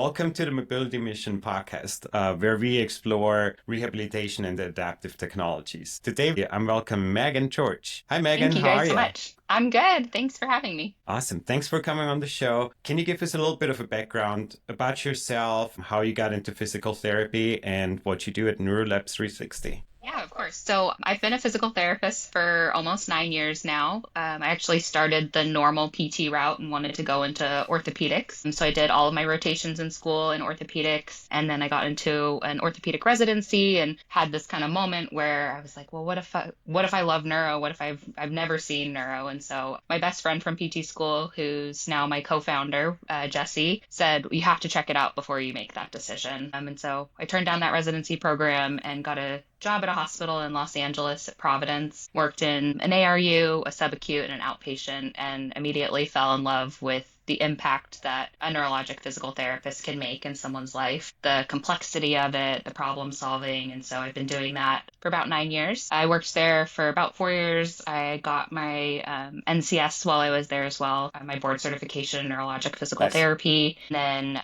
welcome to the Mobility Mission podcast, where we explore rehabilitation and adaptive technologies. Today, I'm welcoming Meagan George. Hi, Meagan. Thank you How are guys so you? much. I'm good. Thanks for having me. Awesome. Thanks for coming on the show. Can you give us a little bit of a background about yourself, how you got into physical therapy, and what you do at Neuro 360? Yeah, of course. So I've been a physical therapist for almost 9 years now. I actually started the normal PT route and wanted to go into orthopedics. And so I did all of my rotations in school in orthopedics. And then I got into an orthopedic residency and had this kind of moment where I was like, well, what if I love neuro? What if I've never seen neuro? And so my best friend from PT school, who's now my co-founder, Jesse, said, you have to check it out before you make that decision. And so I turned down that residency program and got a job at a hospital in Los Angeles at Providence, worked in an ARU, a subacute, and an outpatient, and immediately fell in love with the impact that a neurologic physical therapist can make in someone's life, the complexity of it, the problem solving. And so I've been doing that for about 9 years. I worked there for about 4 years. I got my NCS while I was there as well, my board certification in neurologic physical Nice. therapy. And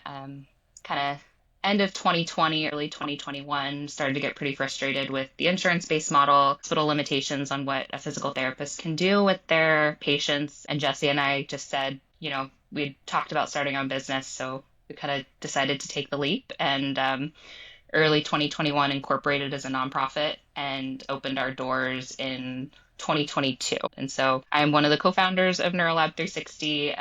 then kind of end of 2020, early 2021, started to get pretty frustrated with the insurance-based model, hospital limitations on what a physical therapist can do with their patients. And Jesse and I just said, we talked about starting our own business, so we kind of decided to take the leap and early 2021 incorporated as a nonprofit and opened our doors in 2022. And so I'm one of the co-founders of Neuro 360.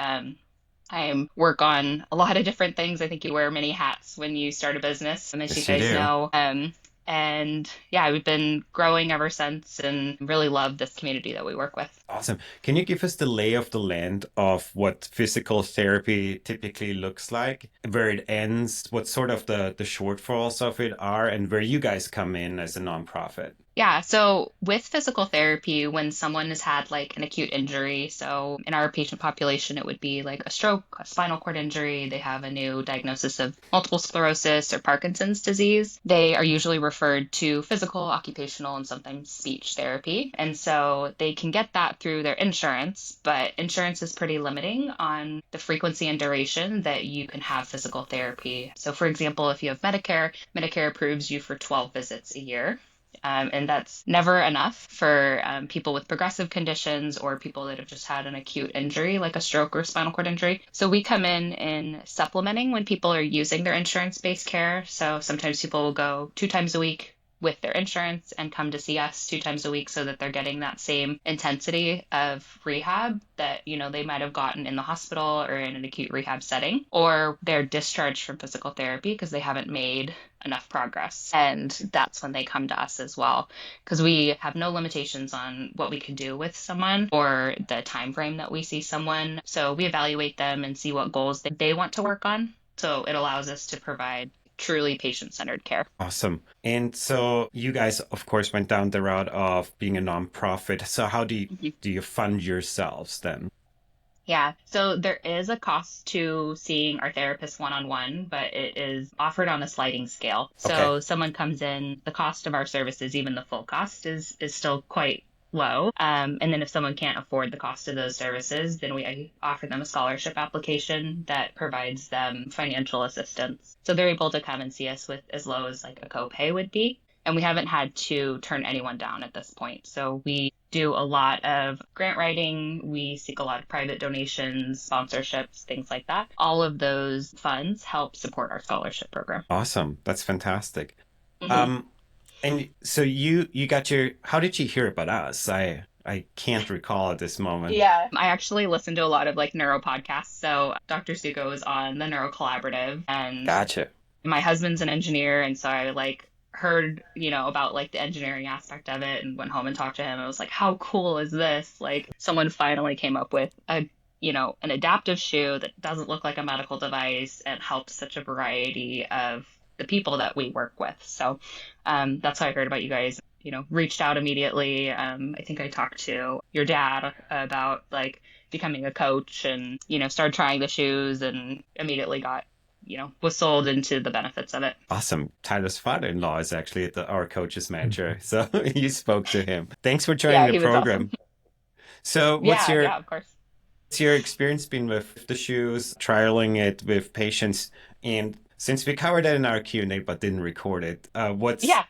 I work on a lot of different things. I think you wear many hats when you start a business, as you Yes, you guys do. know. And yeah, we've been growing ever since and really love this community that we work with. Awesome. Can you give us the lay of the land of what physical therapy typically looks like, where it ends, what sort of the shortfalls of it are, and where you guys come in as a nonprofit? Yeah, so with physical therapy, when someone has had like an acute injury, so in our patient population, it would be like a stroke, a spinal cord injury, they have a new diagnosis of multiple sclerosis or Parkinson's disease, they are usually referred to physical, occupational, and sometimes speech therapy. And so they can get that through their insurance, but insurance is pretty limiting on the frequency and duration that you can have physical therapy. So for example, if you have Medicare approves you for 12 visits a year. And that's never enough for people with progressive conditions or people that have just had an acute injury like a stroke or spinal cord injury. So we come in supplementing when people are using their insurance-based care. So sometimes people will go 2 times a week with their insurance and come to see us 2 times a week so that they're getting that same intensity of rehab that, they might have gotten in the hospital or in an acute rehab setting, or they're discharged from physical therapy because they haven't made enough progress. And that's when they come to us as well, because we have no limitations on what we can do with someone or the time frame that we see someone. So we evaluate them and see what goals that they want to work on. So it allows us to provide truly patient-centered care. Awesome. And so you guys, of course, went down the route of being a nonprofit. So how do you fund yourselves then? Yeah, so there is a cost to seeing our therapist one-on-one, but it is offered on a sliding scale. Okay. So someone comes in, the cost of our services, even the full cost, is still quite low. And then if someone can't afford the cost of those services, then we offer them a scholarship application that provides them financial assistance. So they're able to come and see us with as low as like a copay would be. And we haven't had to turn anyone down at this point. So we do a lot of grant writing. We seek a lot of private donations, sponsorships, things like that. All of those funds help support our scholarship program. Awesome. That's fantastic. Mhm. Um, and so you got how did you hear about us? I can't recall at this moment. Yeah, I actually listen to a lot of like neuro podcasts. So Dr. Suko is on the Neuro Collaborative, and Gotcha. my husband's an engineer, and so I like heard, about like the engineering aspect of it and went home and talked to him. I was like, how cool is this? Like someone finally came up with an adaptive shoe that doesn't look like a medical device and helps such a variety of the people that we work with. So that's how I heard about you guys, reached out immediately. I think I talked to your dad about like becoming a coach and, started trying the shoes and immediately got was sold into the benefits of it. Awesome. Tyler's father-in-law is actually our coach's manager. So you spoke to him. Thanks for joining Yeah, the he was awesome. program. So Yeah, yeah, of course. what's your experience been with the shoes, trialing it with patients? And Since we covered that in our Q&A but didn't record it, Yeah.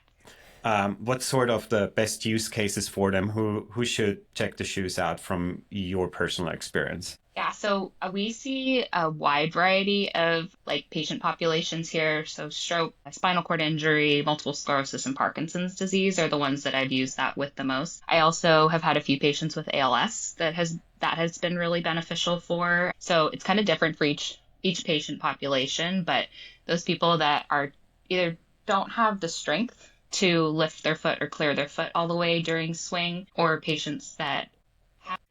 what's sort of the best use cases for them? Who should check the shoes out from your personal experience? Yeah, so we see a wide variety of like patient populations here. So stroke, spinal cord injury, multiple sclerosis, and Parkinson's disease are the ones that I've used that with the most. I also have had a few patients with ALS that has been really beneficial for. So it's kind of different for each patient population, but those people that are either don't have the strength to lift their foot or clear their foot all the way during swing, or patients that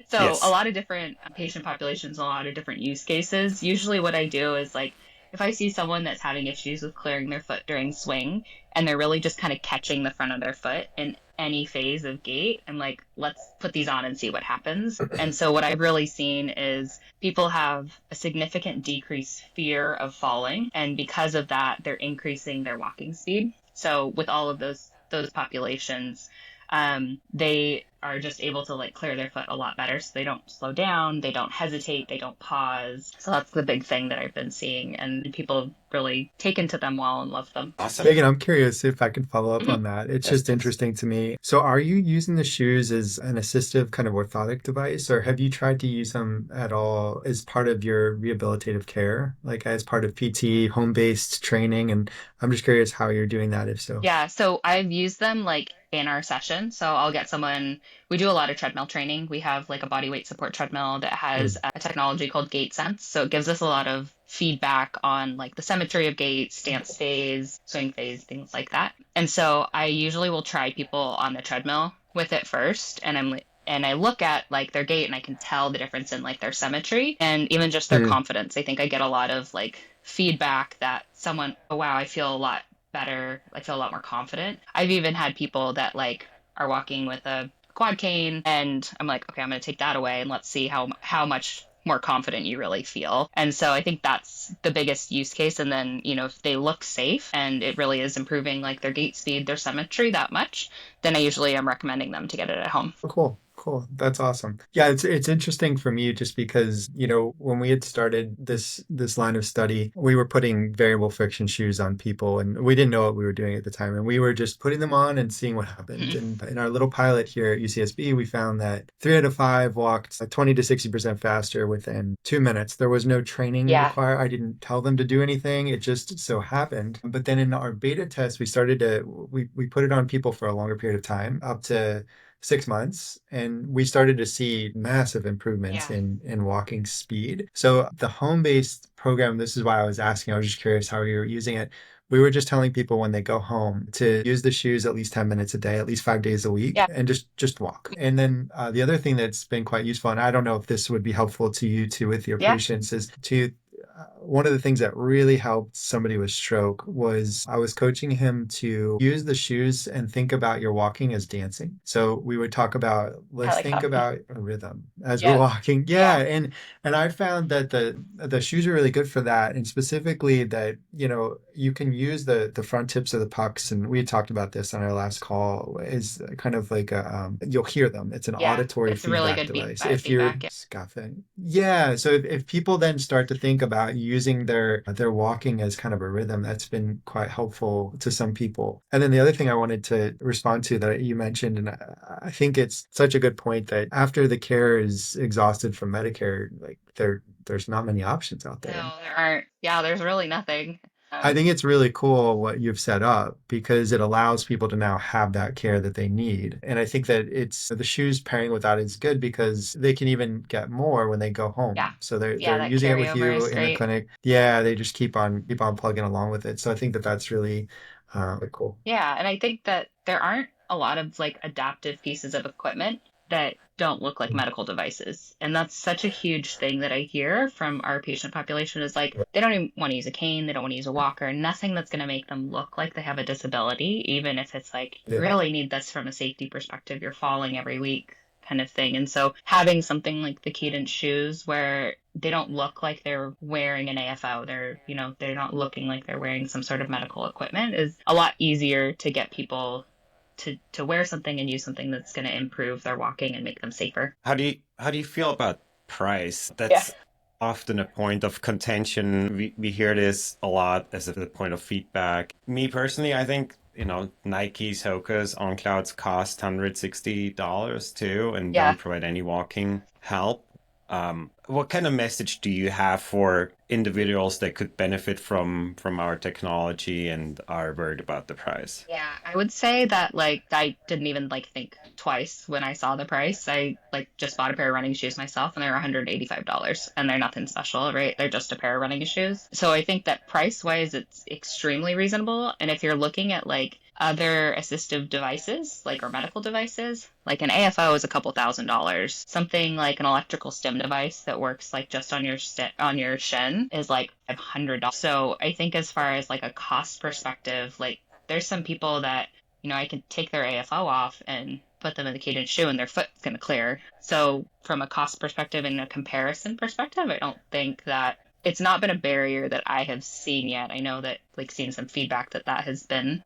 so a Yes. lot of different patient populations, a lot of different use cases. Usually what I do is like if I see someone that's having issues with clearing their foot during swing and they're really just kind of catching the front of their foot in any phase of gait, I'm like, let's put these on and see what happens. And so what I've really seen is people have a significant decreased fear of falling, and because of that, they're increasing their walking speed. So with all of those populations, they are just able to like clear their foot a lot better. So they don't slow down, they don't hesitate, they don't pause. So that's the big thing that I've been seeing, and people have really taken to them well and love them. Awesome. Megan, I'm curious if I can follow up Mhm. on that. It's Yes, just please. interesting to me. So, are you using the shoes as an assistive kind of orthotic device, or have you tried to use them at all as part of your rehabilitative care, like as part of PT, home-based training? And I'm just curious how you're doing that, if so. Yeah, so I've used them like in our session. So I'll get someone, we do a lot of treadmill training. We have like a body weight support treadmill that has Mm. a technology called Gait Sense. So it gives us a lot of feedback on like the symmetry of gait, stance phase, swing phase, things like that. And so I usually will try people on the treadmill with it first, and I look at like their gait and I can tell the difference in like their symmetry and even just their Mm. confidence. I think I get a lot of like feedback that someone, oh wow, I feel a lot better. I feel a lot more confident. I've even had people that like are walking with a quad cane, and I'm like, okay, I'm going to take that away and let's see how much more confident you really feel. And so I think that's the biggest use case. And then, if they look safe and it really is improving like their gait speed, their symmetry that much, then I usually am recommending them to get it at home. Oh, cool. Cool. That's awesome. Yeah, it's interesting for me just because, when we had started this line of study, we were putting variable friction shoes on people and we didn't know what we were doing at the time. And we were just putting them on and seeing what happened. Mhm. And in our little pilot here at UCSB, we found that 3 out of 5 walked 20 to 60% faster within 2 minutes. There was no training Yeah. required. I didn't tell them to do anything. It just so happened. But then in our beta test, we put it on people for a longer period of time, up to 6 months, and we started to see massive improvements Yeah. in walking speed. So the home-based program, this is why I was asking, I was just curious how you were using it. We were just telling people when they go home to use the shoes at least 10 minutes a day, at least 5 days a week, Yeah. and just walk. And then the other thing that's been quite useful, and I don't know if this would be helpful to you too with your Yeah. patients, is to one of the things that really helped somebody with stroke was I was coaching him to use the shoes and think about your walking as dancing. So we would talk about, I let's like think how. about a rhythm as we're Yeah. walking. Yeah. Yeah. And I found that the shoes are really good for that. And specifically that, you can use the front tips of the pucks. And we had talked about this on our last call is kind of like you'll hear them. It's an Yeah. auditory It's a really feedback good device. If you're biofeedback. Yeah. scuffing. Yeah. So if people then start to think about using their walking as kind of a rhythm, that's been quite helpful to some people. And then the other thing I wanted to respond to that you mentioned, and I think it's such a good point that after the care is exhausted from Medicare, like there's not many options out there. No, there aren't. Yeah, there's really nothing. I think it's really cool what you've set up because it allows people to now have that care that they need. And I think that it's the shoes pairing with that is good because they can even get more when they go Yeah. home. So they're Yeah, they're that using it with carryover you is in the great. clinic. Yeah, they just keep on plugging along with it. So I think that that's really cool. Yeah, and I think that there aren't a lot of like adaptive pieces of equipment that don't look like medical devices. And that's such a huge thing that I hear from our patient population is like they don't even want to use a cane, they don't want to use a walker, nothing that's going to make them look like they have a disability, even if it's like you Yeah. really need this from a safety perspective, you're falling every week kind of thing. And so having something like the Cadence shoes where they don't look like they're wearing an AFO, they're not looking like they're wearing some sort of medical equipment is a lot easier to get people to wear something and use something that's going to improve their walking and make them safer. How do you feel about price? Yeah. often a point of contention. We hear this a lot as a point of feedback. Me personally, I think, Nike's Hoka's on clouds cost $160 too and Yeah. don't provide any walking help. What kind of message do you have for individuals that could benefit from our technology and are worried about the price? Yeah, I would say that like I didn't even like think twice when I saw the price. I like just bought a pair of running shoes myself and they're $185 and they're nothing special, right? They're just a pair of running shoes. So I think that price wise it's extremely reasonable. And if you're looking at like other assistive devices, like or medical devices, like an AFO is a couple $1,000s. Something like an electrical stim device that works like just on on your shin is like $500. So I think as far as like a cost perspective, like there's some people that, I can take their AFO off and put them in the Cadence shoe and their foot's going to clear. So from a cost perspective and a comparison perspective, I don't think that it's not been a barrier that I have seen yet. I know that like seeing some feedback that has been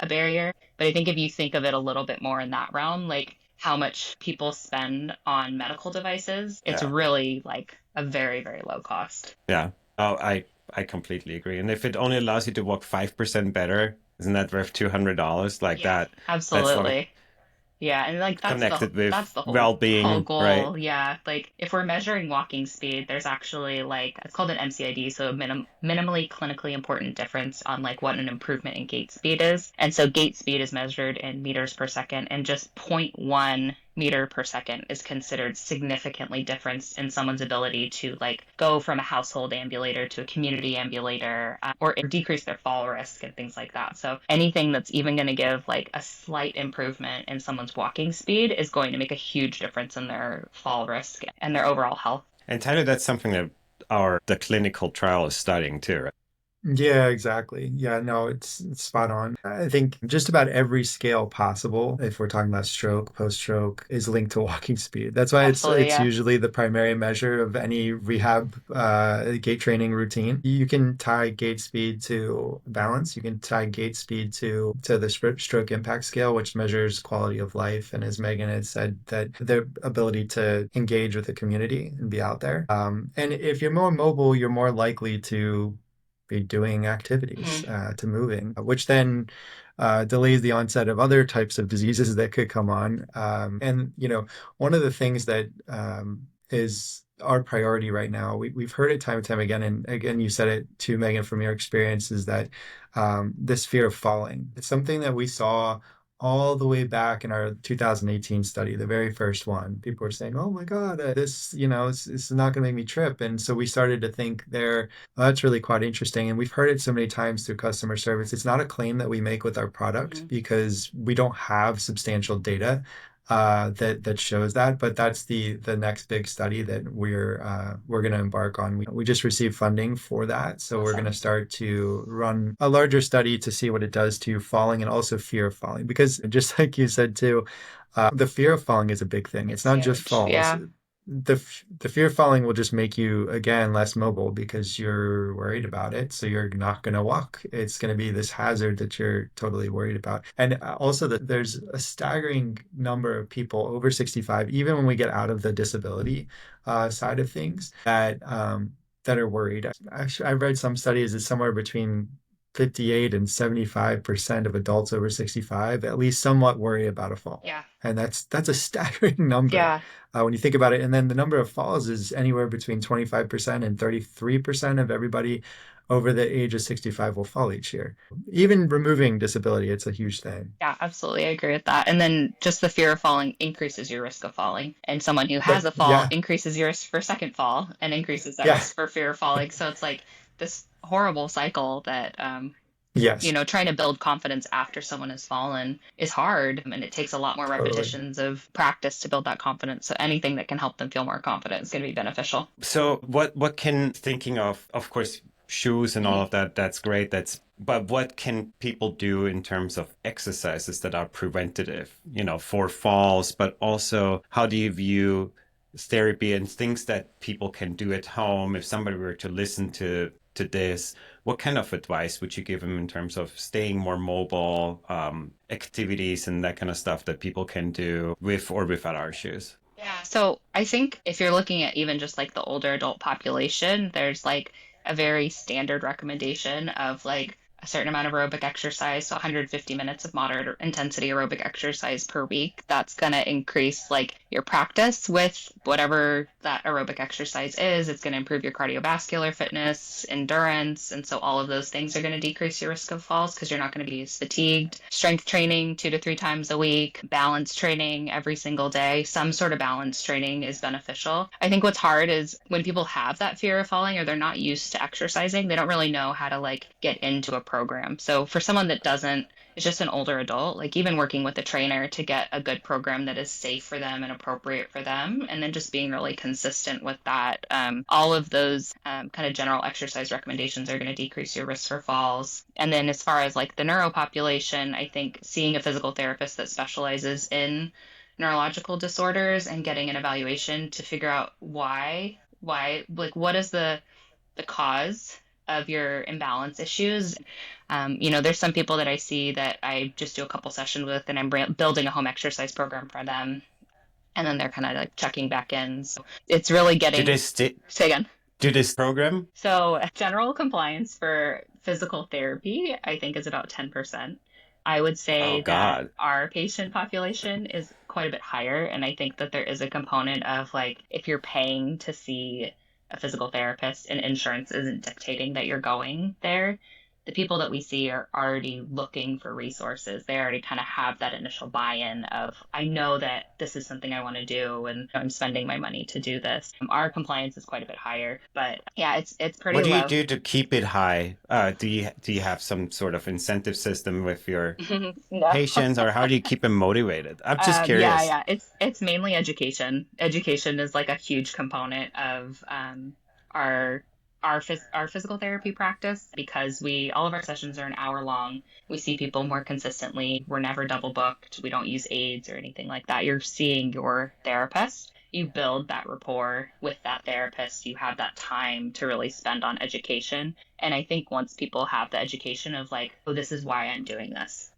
a barrier, but I think if you think of it a little bit more in that realm, like how much people spend on medical devices, it's Yeah. really like a very, very low cost. Yeah. Oh, I completely agree. And if it only allows you to walk 5% better, isn't that worth $200? Like Yeah, that's like absolutely. Yeah, and like connected that's with the whole well-being, right? goal. Yeah, like if we're measuring walking speed, there's actually like it's called an MCID, so minimally clinically important difference on like what an improvement in gait speed is. And so gait speed is measured in meters per second, and just zero point 0.1 meter per second is considered significantly difference in someone's ability to like go from a household ambulator to a community ambulator or decrease their fall risk and things like that. So anything that's even going to give like a slight improvement in someone's walking speed is going to make a huge difference in their fall risk and their overall health. And Tyler, that's something that the clinical trial is studying too, right? Yeah, exactly. Yeah, no, it's spot on. I think just about every scale possible, if we're talking about stroke, post-stroke, is linked to walking speed. That's why it's Absolutely, it's yeah. usually the primary measure of any rehab gait training routine. You can tie gait speed to balance. You can tie gait speed to the stroke impact scale, which measures quality of life. And as Megan had said, that their ability to engage with the community and be out there. And if you're more mobile, you're more likely to be doing activities, Mhm. to moving, which then delays the onset of other types of diseases that could come on. And, one of the things that is our priority right now, we've heard it time and time again, and again, you said it too, Megan, from your experience, is that this fear of falling. It's something that we saw all the way back in our 2018 study, the very first one. People were saying, "Oh my God, this, it's not going to make me trip." And so we started to think there, well, that's really quite interesting. And we've heard it so many times through customer service. It's not a claim that we make with our product Mhm. because we don't have substantial data that shows that. But that's the next big study that we're going to embark on. We just received funding for that, so we're going to Awesome. start to run a larger study to see what it does to falling and also fear of falling. Because just like you said too, the fear of falling is a big thing. It's It's not just huge. falls. Yeah. The fear of falling will just make you again less mobile because you're worried about it. So you're not going to walk. It's going to be this hazard that you're totally worried about. And also that there's a staggering number of people over 65, even when we get out of the disability side of things, that are worried. Actually, I read some studies that somewhere between 58 and 75% of adults over 65 at least somewhat worry about a fall. Yeah. And that's a staggering number Yeah. when you think about it. And then the number of falls is anywhere between 25% and 33% of everybody over the age of 65 will fall each year. Even removing disability, it's a huge thing. Yeah, absolutely. I agree with that. And then just the fear of falling increases your risk of falling. And someone who has But a fall yeah, increases your risk for second fall and increases that yeah, risk for fear of falling. So it's like this horrible cycle that, yes, trying to build confidence after someone has fallen is hard. And it takes a lot more totally. repetitions of practice to build that confidence. So anything that can help them feel more confident is going to be beneficial. So what can thinking of course shoes and all Mhm. of that, that's great. But what can people do in terms of exercises that are preventative, for falls, but also how do you view therapy and things that people can do at home if somebody were to listen to this? What kind of advice would you give them in terms of staying more mobile, activities and that kind of stuff that people can do with or without our shoes? Yeah. So I think if you're looking at even just like the older adult population, there's like a very standard recommendation of like a certain amount of aerobic exercise, so 150 minutes of moderate intensity aerobic exercise per week. That's going to increase like your practice with whatever that aerobic exercise is. It's going to improve your cardiovascular fitness, endurance, and so all of those things are going to decrease your risk of falls because you're not going to be as fatigued. Strength training 2 to 3 times a week, balance training every single day. Some sort of balance training is beneficial. I think what's hard is when people have that fear of falling or they're not used to exercising, they don't really know how to like get into a program. So for someone that doesn't, it's just an older adult, like even working with a trainer to get a good program that is safe for them and appropriate for them, and then just being really consistent with that. All of those kind of general exercise recommendations are going to decrease your risk for falls. And then as far as like the neuro population, I think seeing a physical therapist that specializes in neurological disorders and getting an evaluation to figure out why, like what is the cause of your imbalance issues. There's some people that I see that I just do a couple sessions with, and I'm building a home exercise program for them, and then they're kind of like checking back in. So it's really Do getting. they sti Say again. do this program? So general compliance for physical therapy, I think, is about 10%. I would Oh say that God. our patient population is quite a bit higher. And I think that there is a component of like, if you're paying to see a physical therapist and insurance isn't dictating that you're going there, the people that we see are already looking for resources. They already kind of have that initial buy-in of, I know that this is something I want to do and I'm spending my money to do this. Our compliance is quite a bit higher, but yeah, it's pretty What do you low. do to keep it high? Do you have some sort of incentive system with your No. patients, or how do you keep them motivated? I'm just Yeah, curious. yeah. It's mainly education. Education is like a huge component of our our physical therapy practice because we all of our sessions are an hour long. We see people more consistently. We're never double booked. We don't use aides or anything like that. You're seeing your therapist. You build that rapport with that therapist. You have that time to really spend on education. And I think once people have the education of like, oh, this is why I'm doing this.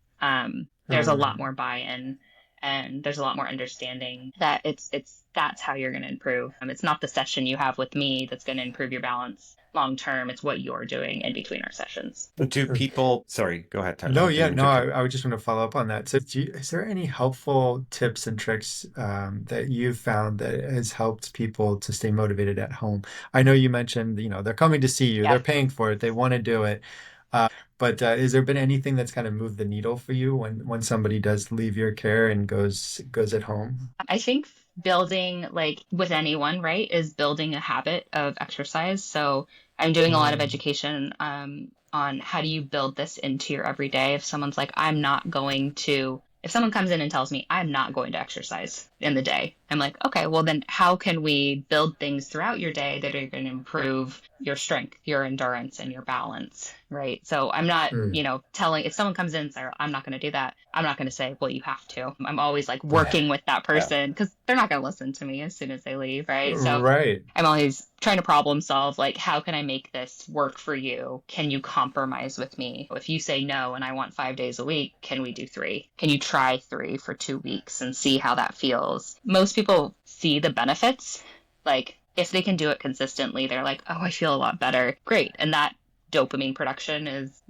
There's a lot Hmm. more buy-in and there's a lot more understanding that it's that's how you're going to improve. It's not the session you have with me that's going to improve your balance long term. It's what you're doing in between our sessions. Do people, sorry, go ahead, Tyler. No, I yeah, didn't no, interrupt. I would just want to follow up on that. So, is there any helpful tips and tricks that you've found that has helped people to stay motivated at home? I know you mentioned, they're coming to see you, Yeah. they're paying for it, they want to do it. But has there been anything that's kind of moved the needle for you when somebody does leave your care and goes at home? I think building, like with anyone, right, is building a habit of exercise. So I'm doing a lot of Mm, education on how do you build this into your everyday. If someone's like, I'm not going to, if someone comes in and tells me I'm not going to exercise in the day, I'm like, okay, well then how can we build things throughout your day that are going to improve your strength, your endurance, and your balance, right? So I'm not, mm. telling if someone comes in and says, I'm not going to do that, I'm not going to say, well, you have to. I'm always like working with that Yeah. person because they're not going to listen to me as soon as they leave, right? So Right. I'm always trying to problem solve, like, how can I make this work for you? Can you compromise with me? If you say no and I want 5 days a week, can we do three? Can you try three for 2 weeks and see how that feels? Most people see the benefits. Like, if they can do it consistently, they're like, oh, I feel a lot better. Great. And that dopamine production is,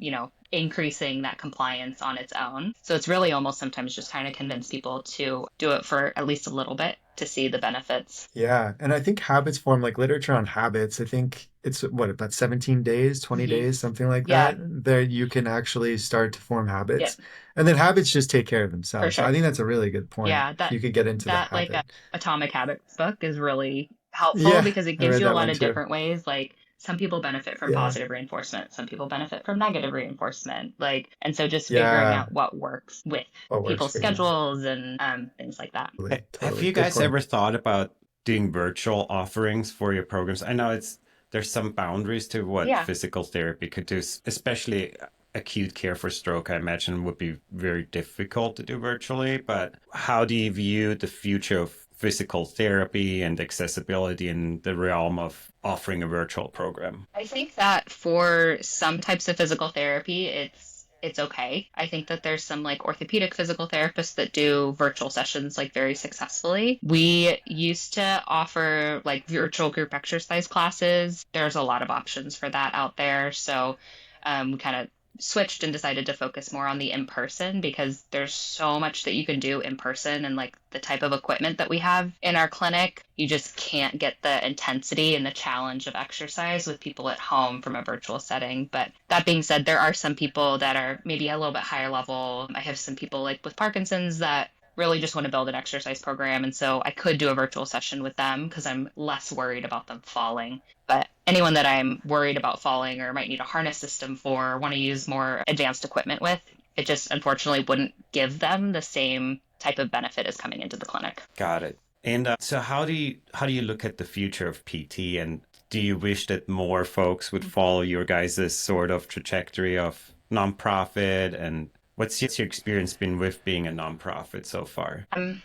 increasing that compliance on its own. So it's really almost sometimes just trying to convince people to do it for at least a little bit to see the benefits. Yeah, and I think habits form like literature on habits. I think it's what about 17 days, 20 Hmm. days, something like Yeah. that, there you can actually start to form Yeah, habits. And then habits just take care of for themselves. So I sure. think that's a really good point. Yeah, If you could get into the that like habit. Atomic Habits book is really helpful Yeah, because it I gives read you a that lot one of too. different ways. Like some people benefit from Yeah. positive reinforcement, some people benefit from negative reinforcement. Like, and so just figuring Yeah, out what works with what works people's for you. schedules and things like that. Totally, Have totally. you Good guys point. ever thought about doing virtual offerings for your programs? I know there's some boundaries to what Yeah. physical therapy could do, especially acute care for stroke, I imagine would be very difficult to do virtually. But how do you view the future of physical therapy and accessibility in the realm of offering a virtual program? I think that for some types of physical therapy, it's it's okay. I think that there's some like orthopedic physical therapists that do virtual sessions like very successfully. We used to offer like virtual group exercise classes. There's a lot of options for that out there. So we kind of switched and decided to focus more on the in person because there's so much that you can do in person, and like the type of equipment that we have in our clinic, you just can't get the intensity and the challenge of exercise with people at home from a virtual setting. But that being said, there are some people that are maybe a little bit higher level. I have some people like with Parkinson's that really just want to build an exercise program. And so I could do a virtual session with them because I'm less worried about them falling. But anyone that I'm worried about falling or might need a harness system for, or want to use more advanced equipment with, it just unfortunately wouldn't give them the same type of benefit as coming into the clinic. Got it. And so how do you look at the future of PT, and do you wish that more folks would follow your guys' sort of trajectory of nonprofit, and what's your experience been with being a nonprofit so far? Oh,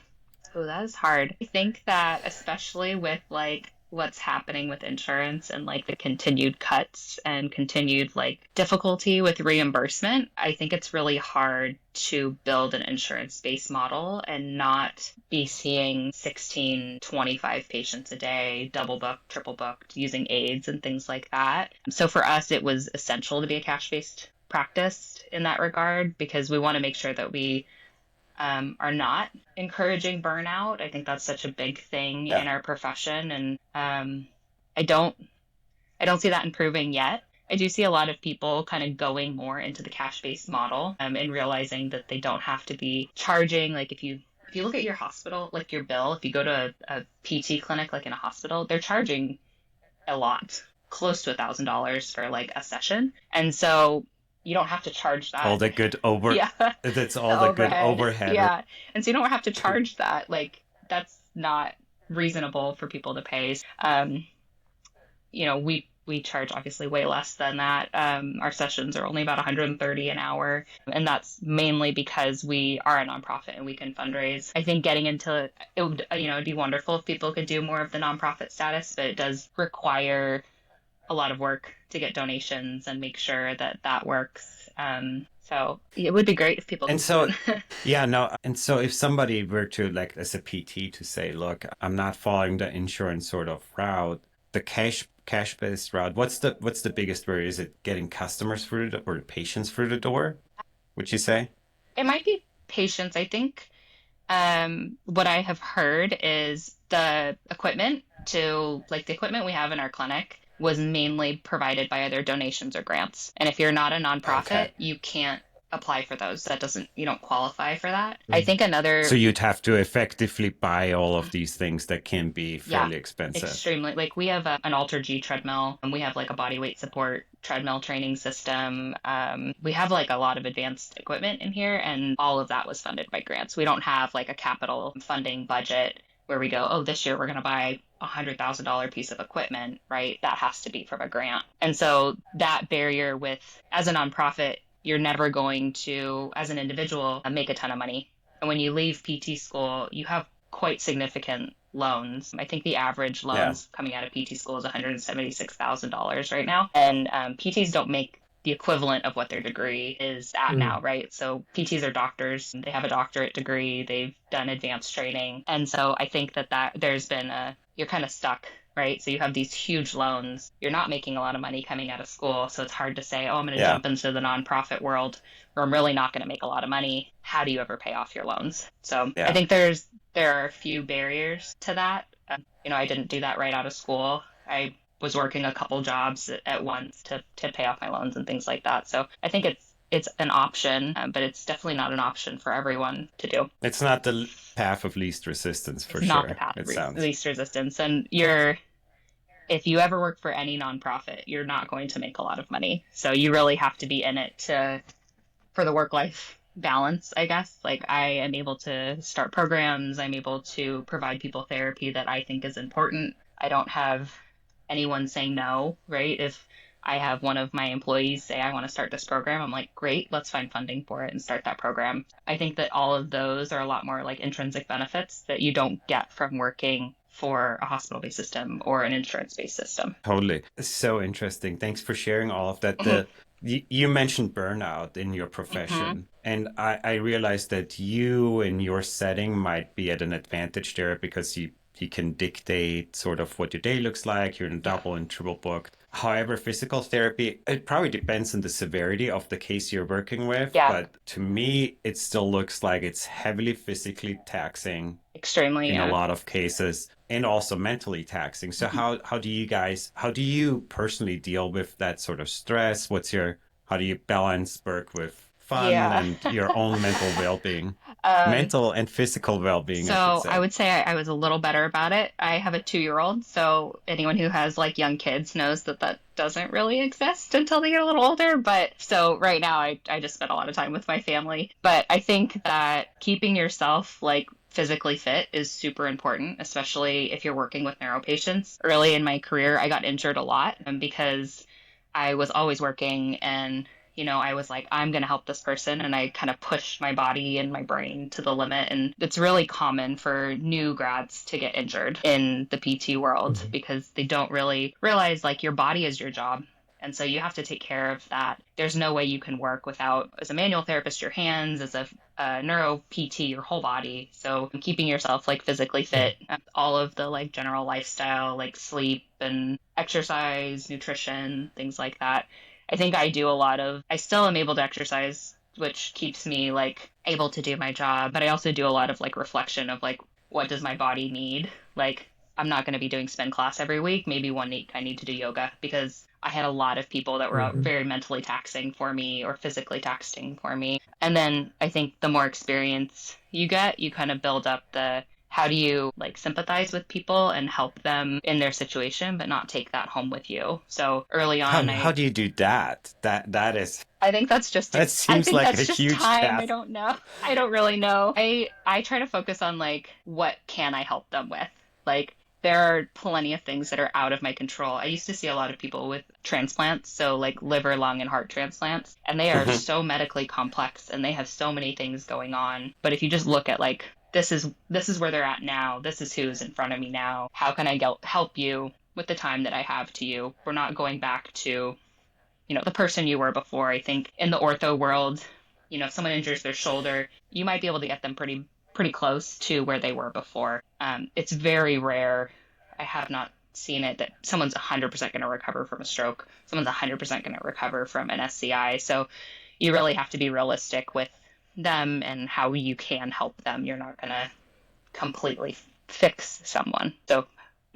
that is hard. I think that especially with like what's happening with insurance and like the continued cuts and continued like difficulty with reimbursement, I think it's really hard to build an insurance-based model and not be seeing 16, 25 patients a day, double booked, triple booked, using aids and things like that. So for us, it was essential to be a cash-based practice in that regard because we want to make sure that we are not encouraging burnout. I think that's such a big thing Yeah. in our profession, and I don't see that improving yet. I do see a lot of people kind of going more into the cash-based model and realizing that they don't have to be charging. Like if you look at your hospital, like your bill, if you go to a PT clinic like in a hospital, they're charging a lot, close to $1,000 for like a session, and so you don't have to charge All that. the good over Yeah, That's the all the good overhead. overhead. Yeah. And so you don't have to charge that. Like that's not reasonable for people to pay. We charge obviously way less than that. Our sessions are only about 130 an hour, and that's mainly because we are a nonprofit and we can fundraise. I think getting into it would, it'd be wonderful if people could do more of the nonprofit status, but it does require a lot of work to get donations and make sure that that works. So it would be great if people And could do so, it. yeah, no. And so if somebody were to, like, as a PT, to say, look, I'm not following the insurance sort of route, the cash-based route, what's the biggest worry? Is it getting customers through the, or patients through the door, would you say? It might be patience. I think what I have heard is the equipment the equipment we have in our clinic was mainly provided by either donations or grants. And if you're not a Okay. nonprofit, you can't apply for those. You don't qualify for that. I think So another, you'd have to effectively buy all of these things that can be yeah, fairly expensive. extremely. Like we have an Alter G treadmill and we have like a body weight support treadmill training system. We have like a lot of advanced equipment in here, and all of that was funded by grants. We don't have like a capital funding budget where we go, oh, this year we're going to buy $100,000 piece of equipment, right? That has to be from a grant. And so that barrier with, as a nonprofit, you're never going to, as an individual, make a ton of money. And when you leave PT school, you have quite significant loans. I think the average Yeah. loans coming out of PT school is $176,000 right now. And PTs don't make the equivalent of what their degree is at now, Mm. right? So PTs are doctors. They have a doctorate degree. They've done advanced training. And so I think that there's been you're kind of stuck, right? So you have these huge loans. You're not making a lot of money coming out of school. So it's hard to say, oh, I'm going to Yeah. jump into the nonprofit world where I'm really not going to make a lot of money. How do you ever pay off your loans? So I Yeah. think there are a few barriers to that. I didn't do that right out of school. I was working a couple jobs at once to pay off my loans and things like that. So I think it's an option, but it's definitely not an option for everyone to do. It's not the path of least resistance It's for not the sure, path of it sounds. least resistance. And if you ever work for any nonprofit, you're not going to make a lot of money. So you really have to be in it for the work-life balance, I guess. Like I am able to start programs. I'm able to provide people therapy that I think is important. I don't have anyone saying no, right? If I have one of my employees say, I want to start this program, I'm like, great, let's find funding for it and start that program. I think that all of those are a lot more like intrinsic benefits that you don't get from working for a hospital-based system or an insurance-based system. Totally. So interesting. Thanks for sharing all of that. The You mentioned burnout in your Hmm. profession, and I realized that you in your setting might be at an advantage there because you can dictate sort of what your day looks like. You're in Yeah. double and triple booked. However, physical therapy, it probably depends on the severity of the case you're working with, Yeah. but to me, it still looks like it's heavily physically taxing Extremely. in a Yeah. lot of cases and also mentally taxing. So Mhm. how do you personally deal with that sort of stress? How do you balance work with fun Yeah. and your own mental well-being? Um, Mental and physical well-being, I should so I say. would say I was a little better about it. I have a 2-year-old, so anyone who has like young kids knows that that doesn't really exist until they get a little older. But so right now I just spend a lot of time with my family. But I think that keeping yourself like physically fit is super important, especially if you're working with neuro patients. Early in my career, I got injured a lot because I was always working and I was like, I'm going to help this person. And I kind of pushed my body and my brain to the limit. And it's really common for new grads to get injured in the PT world Mhm. because they don't really realize like your body is your job. And so you have to take care of that. There's no way you can work without, as a manual therapist, your hands, as a neuro PT, your whole body. So keeping yourself like physically Yeah. fit, all of the like general lifestyle, like sleep and exercise, nutrition, things like that. I think I still am able to exercise, which keeps me like able to do my job, but I also do a lot of like reflection of like, what does my body need? Like, I'm not going to be doing spin class every week. Maybe one week I need to do yoga because I had a lot of people that were out Hmm. very mentally taxing for me or physically taxing for me. And then I think the more experience you get, you kind of build up the how do you like sympathize with people and help them in their situation, but not take that home with you. So early on, How do you do that? That is I think that's just that I seems think like a that's just huge time. I task. don't know. I don't really know. I try to focus on like what can I help them with? Like there are plenty of things that are out of my control. I used to see a lot of people with transplants, so like liver, lung, and heart transplants, and they are Mhm. so medically complex and they have so many things going on. But if you just look at like this is where they're at now. This is who's in front of me now. How can I help you with the time that I have to you? We're not going back to the person you were before. I think in the ortho world, if someone injures their shoulder, you might be able to get them pretty close to where they were before. It's very rare. I have not seen it that someone's 100% going to recover from a stroke. Someone's 100% going to recover from an SCI. So you really have to be realistic with them and how you can help them. You're not going to completely fix someone. So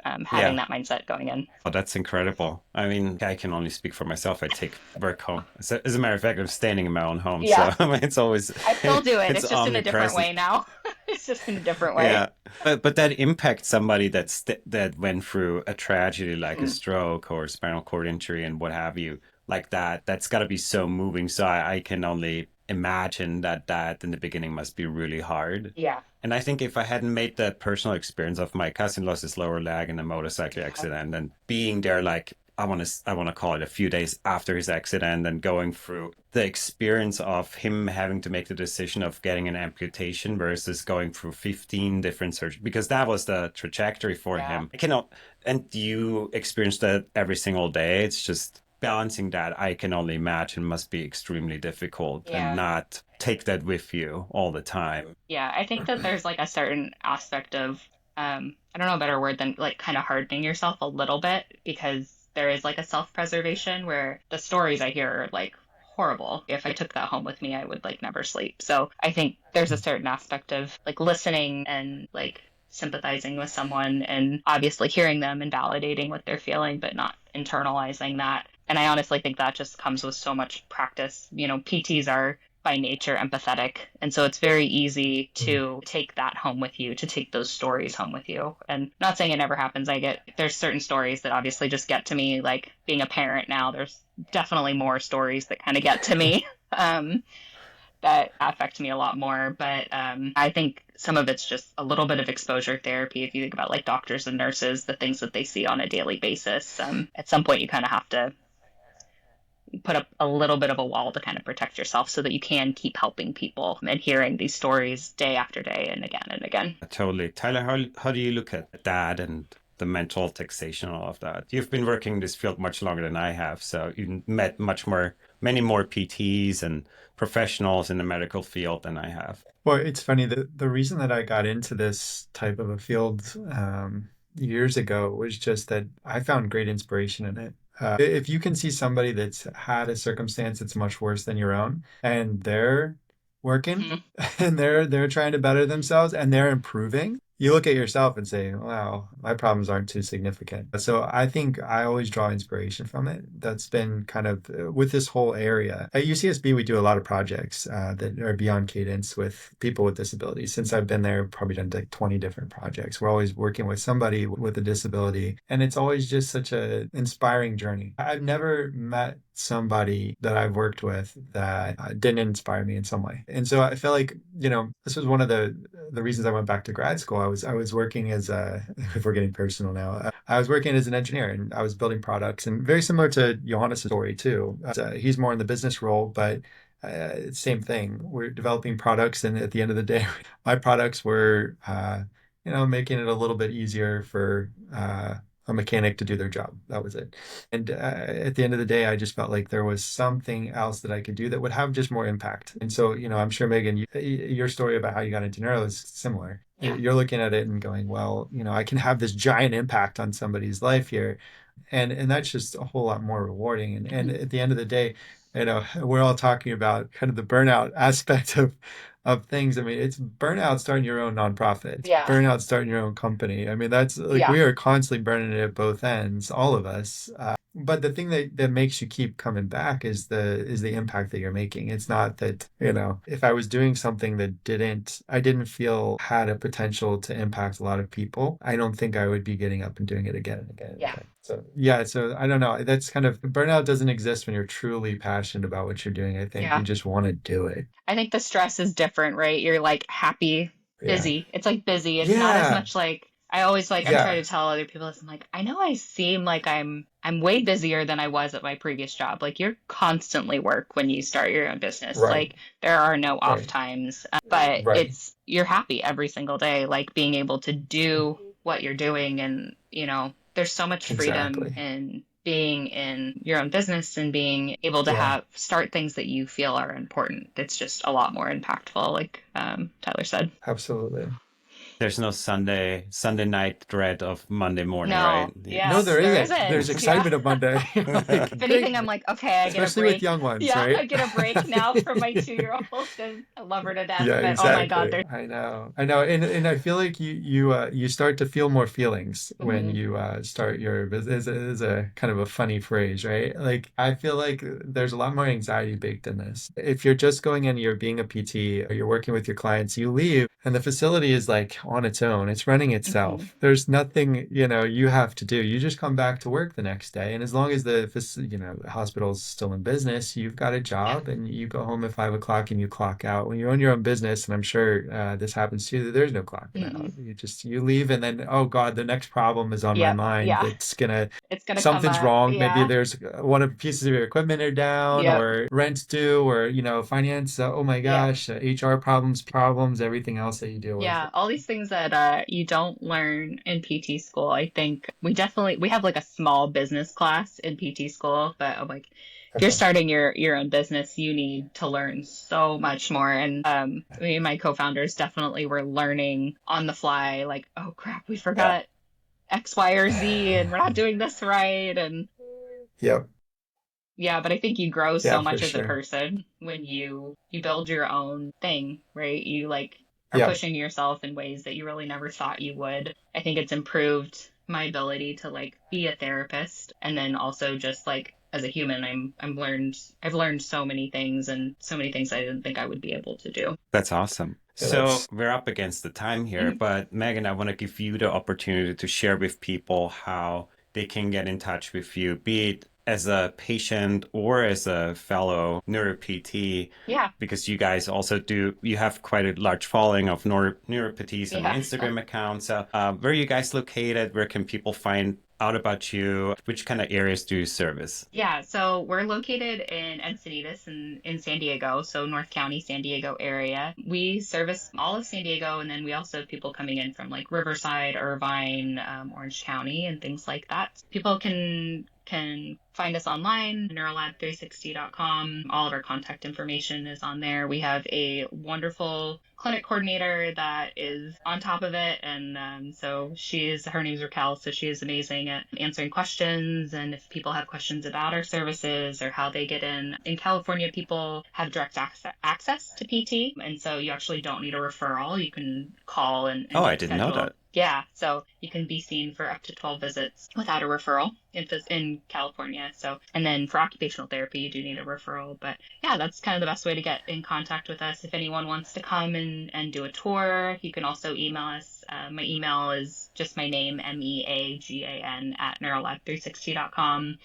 having Yeah. that mindset going in. Oh, that's incredible. I mean, I can only speak for myself. I take work home. As a matter of fact, I'm standing in my own home, Yeah. so it's always I still do it. it's It's just in a different omnipresent. way now. It's just in a different way. Yeah, but that impacts somebody that went through a tragedy like a Mhm. stroke or spinal cord injury and what have you, like that. That's got to be so moving. So I can only imagine that that in the beginning must be really hard. Yeah. And I think if I hadn't made the personal experience of my cousin lost his lower leg in a motorcycle Yeah. accident and being there like I want to call it a few days after his accident and going through the experience of him having to make the decision of getting an amputation versus going through 15 different surgeries because that was the trajectory for Yeah. him. I cannot, and you experience that every single day. It's just balancing that I can only imagine must be extremely difficult and Yeah. not take that with you all the time. Yeah. I think that there's like a certain aspect of, I don't know a better word than like kind of hardening yourself a little bit because there is like a self-preservation where the stories I hear are like horrible. If I took that home with me, I would like never sleep. So I think there's a certain aspect of like listening and like sympathizing with someone and obviously hearing them and validating what they're feeling, but not internalizing that. And I honestly think that just comes with so much practice. PTs are by nature empathetic. And so it's very easy Mm. to take that home with you, to take those stories home with you. And not saying it never happens. There's certain stories that obviously just get to me, like being a parent now, there's definitely more stories that kind of get to me. Um, that affect me a lot more. But I think some of it's just a little bit of exposure therapy. If you think about like doctors and nurses, the things that they see on a daily basis, at some point you kind of have to put up a little bit of a wall to kind of protect yourself so that you can keep helping people and hearing these stories day after day and again and again. Totally. Tyler, how do you look at dad and the mental taxation, all of that. You've been working in this field much longer than I have, so you met many more PTs and professionals in the medical field than I have. Well, it's funny that the reason that I got into this type of a field years ago was just that I found great inspiration in it. If you can see somebody that's had a circumstance that's much worse than your own, and they're working Mhm. and they're trying to better themselves and they're improving, you look at yourself and say, wow, my problems aren't too significant. So I think I always draw inspiration from it. That's been kind of with this whole area. At UCSB, we do a lot of projects that are beyond Cadence with people with disabilities. Since I've been there, probably done like 20 different projects. We're always working with somebody with a disability. And it's always just such an inspiring journey. I've never met somebody that I've worked with that didn't inspire me in some way. And so I feel like, this was one of the reasons I went back to grad school. I was working as a, if we're getting personal now, I was working as an engineer and I was building products, and very similar to Johannes' story too. He's more in the business role, but same thing. We're developing products, and at the end of the day, my products were, making it a little bit easier for a mechanic to do their job. That was it. And at the end of the day, I just felt like there was something else that I could do that would have just more impact. And so, I'm sure, Meagan, your story about how you got into neuro is similar. Yeah. You're looking at it and going, well, I can have this giant impact on somebody's life here. And that's just a whole lot more rewarding. And Mhm. at the end of the day, we're all talking about kind of the burnout aspect of things. I mean, it's burnout starting your own nonprofit. It's Yeah. burnout starting your own company. I mean, that's like Yeah. we are constantly burning it at both ends, all of us. But the thing that makes you keep coming back is the impact that you're making. It's not that, if I was doing something that I didn't feel had a potential to impact a lot of people, I don't think I would be getting up and doing it again and again and Yeah. again. So yeah, so I don't know. That's kind of burnout doesn't exist when you're truly passionate about what you're doing. I think you Yeah. just want to do it. I think the stress is different, right? You're like happy, Yeah. busy. It's like busy. It's not as Yeah. much like I always I'm trying Yeah. to tell other people this. I'm like, I know I seem like I'm way busier than I was at my previous job. Like you're constantly work when you start your own business. Right. Like there are no off Right. times, but Right. you're happy every single day, like being able to do what you're doing. And, there's so much freedom Exactly. in being in your own business and being able to Yeah. start things that you feel are important. It's just a lot more impactful, like Tyler said. Absolutely. There's no Sunday night dread of Monday morning, right? No, No, yeah, there there isn't. There's isn't. Yeah. excitement of Monday. Like If anything, great, I'm like, okay, I get a especially with break. young ones, Yeah, right? I get a break now from my 2-year-old, and I love her to death. Yeah, But oh my God, exactly. I know. I know. And I feel like you start to feel more feelings when mhm. you start your business. Is a kind of a funny phrase, right? Like I feel like there's a lot more anxiety baked in this. If you're just going in, you're being a PT or you're working with your clients, you leave and the facility is like on its own. It's running Mhm. itself. There's nothing, you have to do. You just come back to work the next day. And as long as the hospital's still in business, you've got a Yeah. job and you go home at 5 o'clock and you clock out. When you own your own business, and I'm sure this happens to you, there's no clocking out. Mm-mm. You leave and then, oh God, the next problem is on my Yep. mind. Yeah. It's gonna come Something's up. wrong. Maybe Yeah. there's one of the pieces of your equipment are down Yep. or rent's due or, finance. Oh my Yep. gosh, HR problems, everything else that you deal with. Yeah, all these things that you don't learn in PT school. I think we have like a small business class in PT school, but I'm like if you're Okay. starting your own business, you need to learn so much more. And me and my co-founders definitely were learning on the fly, like, oh crap, we Yeah. forgot X, Y, or Z, and we're not doing this right. And Yep. yeah, but I think you grow Yeah, so for much as a sure. person when you build your own thing, right? You like are Yep. pushing yourself in ways that you really never thought you would. I think it's improved my ability to like be a therapist, and then also just like as a human, I've learned so many things, and so many things I didn't think I would be able to do. That's awesome. Yeah, So we're up against the time here, Mhm. but Megan, I want to give you the opportunity to share with people how they can get in touch with you, be it as a patient or as a fellow neuro PT, Yeah, because you guys also you have quite a large following of neuro PTs on your yeah. Instagram account. So where are you guys located? Where can people find out about you. Which kind of areas do you service? Yeah, so we're located in Encinitas in San Diego, so North County, San Diego area. We service all of San Diego, and then we also have people coming in from like Riverside, Irvine, Orange County, and things like that. People can find us online, neurolab360.com. All of our contact information is on there. We have a wonderful clinic coordinator that is on top of it. And so her name's Raquel. So she is amazing at answering questions. And if people have questions about our services or how they get in California, people have direct access to PT. And so you actually don't need a referral. You can call and Oh, I get didn't know scheduled. that. Yeah, so you can be seen for up to 12 visits without a referral in California. So, and then for occupational therapy, you do need a referral. But yeah, that's kind of the best way to get in contact with us. If anyone wants to come and do a tour, you can also email us. My email is just my name, Meagan @neurolab360.com.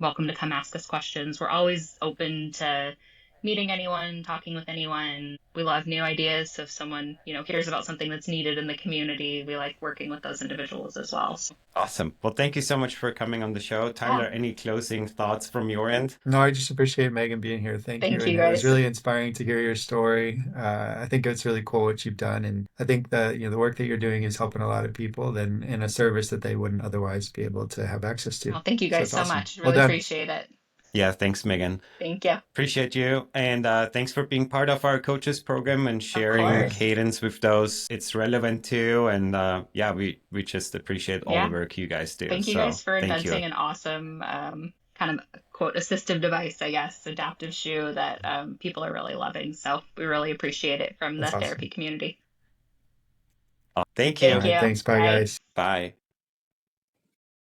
Welcome to come ask us questions. We're always open to meeting anyone, talking with anyone. We love new ideas. So if someone, hears about something that's needed in the community, we like working with those individuals as well. So, Awesome. Well, thank you so much for coming on the show. yeah, Tyler, any closing thoughts from your end? No, I just appreciate Megan being here. Thank you. thank And you it was guys. really inspiring to hear your story. I think it's really cool what you've done. And I think that, the work that you're doing is helping a lot of people then in a service that they wouldn't otherwise be able to have access to. Well, thank you So guys it's so awesome. much. Well Really done. appreciate it. Yeah, thanks, Megan. Thank you. Appreciate you. And thanks for being part of our coaches program and Of sharing course. Cadence with those it's relevant to. And yeah, we just appreciate all the Yeah. work you guys do. Thank you guys So for thank inventing you. an awesome kind of quote assistive device, I guess, adaptive shoe that people are really loving. So we really appreciate it from the That's therapy awesome. community. Thank All Thank you. right. you. Thanks. Bye, Bye. guys. Bye.